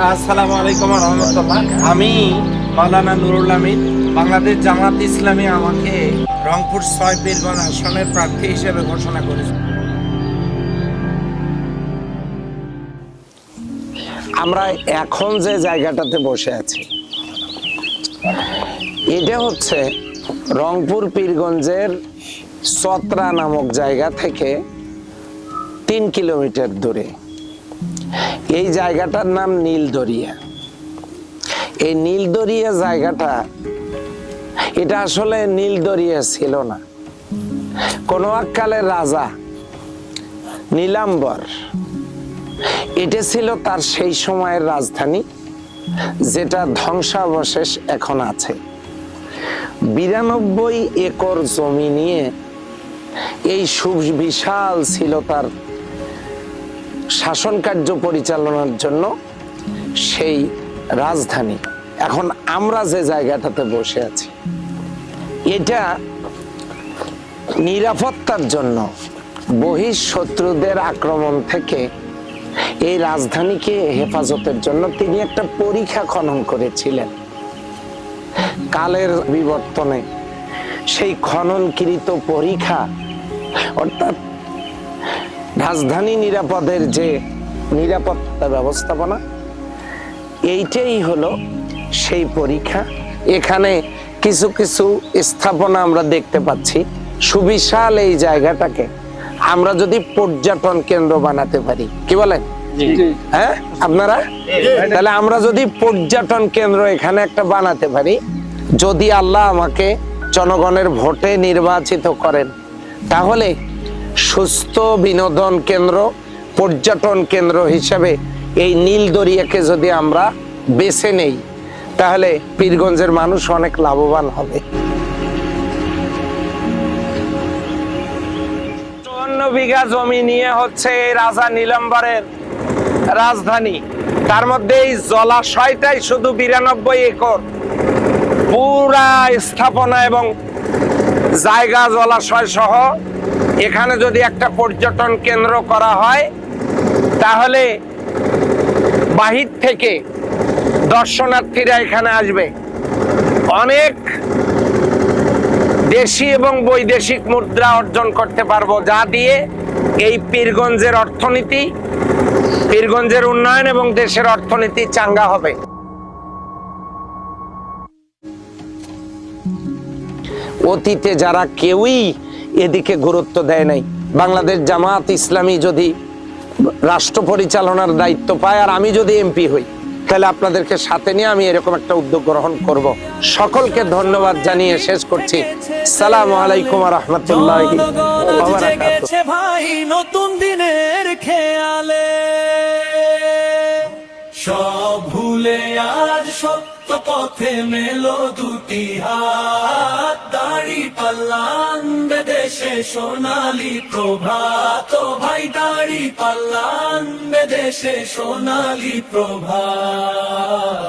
আসসালামু আলাইকুম ওয়া রাহমাতুল্লাহ। আমি মাওলানা নুরুল আমিন। বাংলাদেশ জামাত ইসলামী আমাকে রংপুর ৬ পীরগঞ্জ আসনের প্রার্থী হিসেবে ঘোষণা করেছে। আমরা এখন যে জায়গাটাতে বসে আছি এটা হচ্ছে রংপুর পীরগঞ্জের চত্রা নামক জায়গা থেকে ৩ কিলোমিটার দূরে। এই জায়গাটার নাম নীলদরিয়া। এই নীলদরিয়া জায়গাটা এটা আসলে নীলদরিয়া ছিল না। কোনো এককালের রাজা নীলাম্বর এটা ছিল তার সেই সময়ের রাজধানী, যেটা ধ্বংসাবশেষ এখন আছে। ৯২ একর জমি নিয়ে এই সুবিশাল ছিল তার শাসন কার্য পরিচালনার জন্য সেই রাজধানী। এখন আমরা যে জায়গাটাতে বসে আছি এটা নিরাপত্তার জন্য বহিঃশত্রুদের আক্রমণ থেকে এই রাজধানীকে হেফাজতের জন্য তিনি একটা পরিখা খনন করেছিলেন। কালের বিবর্তনে সেই খননকৃত পরিখা অর্থাৎ রাজধানী নিরাপদের যে নিরাপত্তা ব্যবস্থাপনা, এইটাই হলো সেই পরীক্ষা। এখানে কিছু কিছু স্থাপনা আমরা দেখতে পাচ্ছি। সুবিশাল এই জায়গাটাকে আমরা যদি পর্যটন কেন্দ্র বানাতে পারি, কি বলেন? হ্যাঁ আপনারা? তাহলে আমরা যদি পর্যটন কেন্দ্র এখানে একটা বানাতে পারি, যদি আল্লাহ আমাকে জনগণের ভোটে নির্বাচিত করেন, তাহলে সুস্থ বিনোদন কেন্দ্র, পর্যটন কেন্দ্র হিসেবে এই নীলদরিয়াকে যদি আমরা বেছে নেই, তাহলে পীরগঞ্জের মানুষ অনেক লাভবান হবে। ৫৪ বিঘা জমি নিয়ে হচ্ছে রাজা নীলাম্বরের রাজধানী। তার মধ্যে এই জলাশয়টাই শুধু ৯২ একর। পুরা স্থাপনা এবং জায়গা জলাশয় সহ এখানে যদি একটা পর্যটন কেন্দ্র করা হয়, তাহলে বাহির থেকে দর্শনার্থীরা এখানে আসবে। অনেক দেশি এবং বৈদেশিক মুদ্রা অর্জন করতে পারবো, যা দিয়ে এই পীরগঞ্জের অর্থনীতি, পীরগঞ্জের উন্নয়ন এবং দেশের অর্থনীতি চাঙ্গা হবে। অতীতে যারা কেউই এদিকে গুরুত্ব দেয় নাই, বাংলাদেশ জামাত ইসলামী যদি রাষ্ট্র পরিচালনার দায়িত্ব পায় আর আমি যদি এমপি হই, তাহলে আপনাদেরকে সাথে নিয়ে আমি এরকম একটা উদ্যোগ গ্রহণ করব। সকলকে ধন্যবাদ জানিয়ে শেষ করছি। আসসালামু আলাইকুম ওয়া রাহমাতুল্লাহি ওয়া বারাকাতুহু। ভাই নতুন দিনের খেয়ালে সব ভুলে আজ সত্য পথে মেলো দুটি হাত। দাড়ি পাল্লা আনবে দেশে সোনালী প্রভাত, ভাই দাড়ি পাল্লা আনবে দেশে সোনালী প্রভাত।